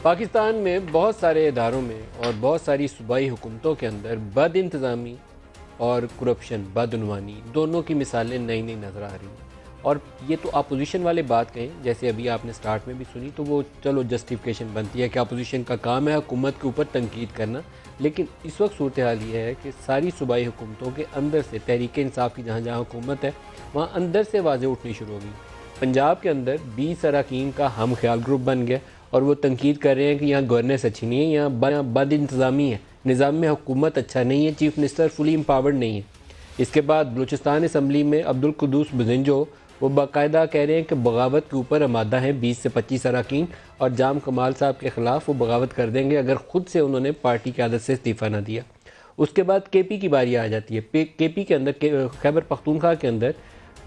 पाकिस्तान में बहुत सारे इदारों में और बहुत सारी सूबाई हुकूमतों के अंदर बद इंतज़ामी और करप्शन, बदउनवानी दोनों की मिसालें नई नई नज़र आ रही हैं। और ये तो अपोजिशन वाले बात कहें, जैसे अभी आपने स्टार्ट में भी सुनी, तो वो चलो जस्टिफिकेशन बनती है कि अपोजिशन का काम है हुकूमत के ऊपर तनकीद करना। लेकिन इस वक्त सूरत हाल ये है कि सारी सूबाई हुकूमतों के अंदर से तहरीक इंसाफ की जहाँ जहाँ हुकूमत है वहाँ अंदर से आवाज़ें उठनी शुरू हो गई। पंजाब के अंदर 20 अरकान का हम ख्याल ग्रुप बन गया और वो तनकीद कर रहे हैं कि यहाँ गवर्नेंस अच्छी नहीं है, यहाँ बद इंतज़ामी है, निज़ाम में हुकूमत अच्छा नहीं है, चीफ मिनिस्टर फुली एम्पावर्ड नहीं है। इसके बाद बलूचिस्तान असम्बली में अब्दुल कुद्दूस बुज़िंजो वो बाकायदा कह रहे हैं कि बगावत के ऊपर आमादा है 20 से 25 अरकान और जाम कमाल साहब के ख़िलाफ़ वो बगावत कर देंगे अगर ख़ुद से उन्होंने पार्टी की आदत से इस्तीफ़ा ना दिया। उसके बाद KP की बारी आ जाती है। KP के अंदर खैबर पख्तूनख्वा के अंदर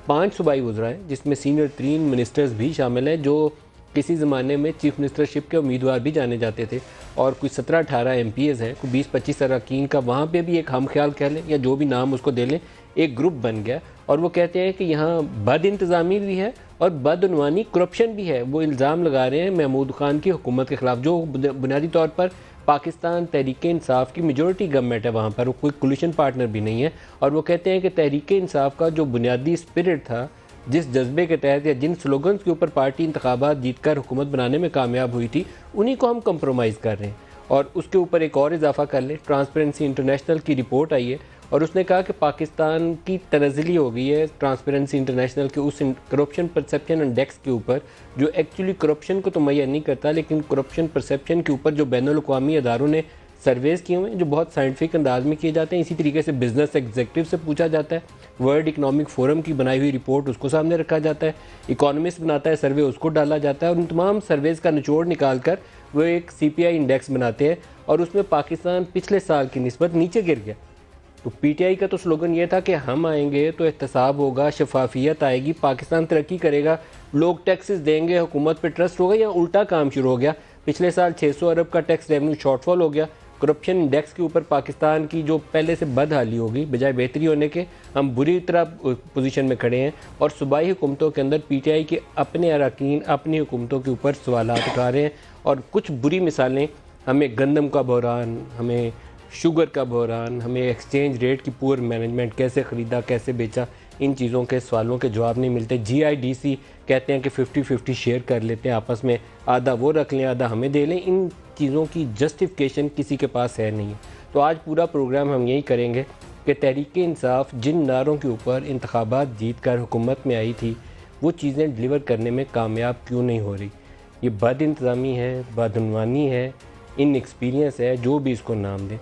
5 सूबाई वज़रा हैं, जिसमें सीनियर 3 मिनिस्टर्स भी शामिल हैं जो किसी ज़माने में चीफ मिनिस्टरशिप के उम्मीदवार भी जाने जाते थे। और कुछ 17-18 MPs हैं, कोई 20-25 अरकान का वहाँ पे भी एक हम ख्याल कह लें या जो भी नाम उसको दे लें, एक ग्रुप बन गया। और वो कहते हैं कि यहाँ बद इंतज़ामी भी है और बदउनवानी करप्शन भी है। वो इल्ज़ाम लगा रहे हैं महमूद खान की हुकूमत के ख़िलाफ़, जो बुनियादी तौर पर पाकिस्तान तहरीक इंसाफ की मेजॉरिटी गवर्नमेंट है, वहाँ पर वो कोई कोलिशन पार्टनर भी नहीं है। और वो कहते हैं कि तहरीक इंसाफ का जो बुनियादी स्पिरिट था, जिस जज्बे के तहत या जिन स्लोगन्स के ऊपर पार्टी इंतखाबात जीत कर हुकूमत बनाने में कामयाब हुई थी, उन्हीं को हम कंप्रोमाइज़ कर रहे हैं। और उसके ऊपर एक और इजाफा कर लें, ट्रांसपेरेंसी इंटरनेशनल की रिपोर्ट आई है और उसने कहा कि पाकिस्तान की तनज़ली हो गई है ट्रांसपेरेंसी इंटरनेशनल के उस करप्शन परसेप्शन इंडेक्स के ऊपर, जो एक्चुअली करप्शन को तो मुहैया नहीं करता, लेकिन करप्शन परसेप्शन के ऊपर जो बैनुल-अक़वामी अदारों ने सर्वेज़ किए हुए हैं, जो बहुत साइंटिफिक अंदाज में किए जाते हैं। इसी तरीके से बिज़नेस एग्जीक्यूटिव से पूछा जाता है, वर्ल्ड इकनॉमिक फोरम की बनाई हुई रिपोर्ट उसको सामने रखा जाता है, इकोनॉमिस्ट बनाता है सर्वे, उसको डाला जाता है और उन तमाम सर्वेज़ का निचोड़ निकाल कर वो एक CPI इंडेक्स बनाते हैं और उसमें पाकिस्तान पिछले साल की निस्बत नीचे गिर गया। तो PTI का तो स्लोगन ये था कि हम आएंगे तो एहतसाब होगा, शफाफियत आएगी, पाकिस्तान तरक्की करेगा, लोग टैक्सेस देंगे, हुकूमत पे ट्रस्ट होगा। या उल्टा काम शुरू हो गया। पिछले साल 600 अरब का टैक्स रेवेन्यू शॉर्टफॉल हो गया। करप्शन इंडेक्स के ऊपर पाकिस्तान की जो पहले से बदहाली होगी, बजाय बेहतरी होने के हम बुरी तरह पोजीशन में खड़े हैं। और सूबाई हुकूमतों के अंदर PTI के अपने अरकान अपनी हुकूमतों के ऊपर सवालात उठा रहे हैं। और कुछ बुरी मिसालें, हमें गंदम का बहरान, हमें शुगर का बहरान, हमें एक्सचेंज रेट की पुअर मैनेजमेंट, कैसे ख़रीदा कैसे बेचा, इन चीज़ों के सवालों के जवाब नहीं मिलते। GIDC कहते हैं कि 50-50 शेयर कर लेते हैं आपस में, आधा वो रख लें आधा हमें दे लें। इन चीज़ों की जस्टिफिकेशन किसी के पास है नहीं है। तो आज पूरा प्रोग्राम हम यही करेंगे कि तहरीक इंसाफ जिन नारों के ऊपर इंतखाबात जीत कर हुकूमत में आई थी, वो चीज़ें डिलीवर करने में कामयाब क्यों नहीं हो रही। ये बद इंतज़ामी है, बदउनवानी है, इनएक्सपीरियंस है, जो भी इसको नाम दें।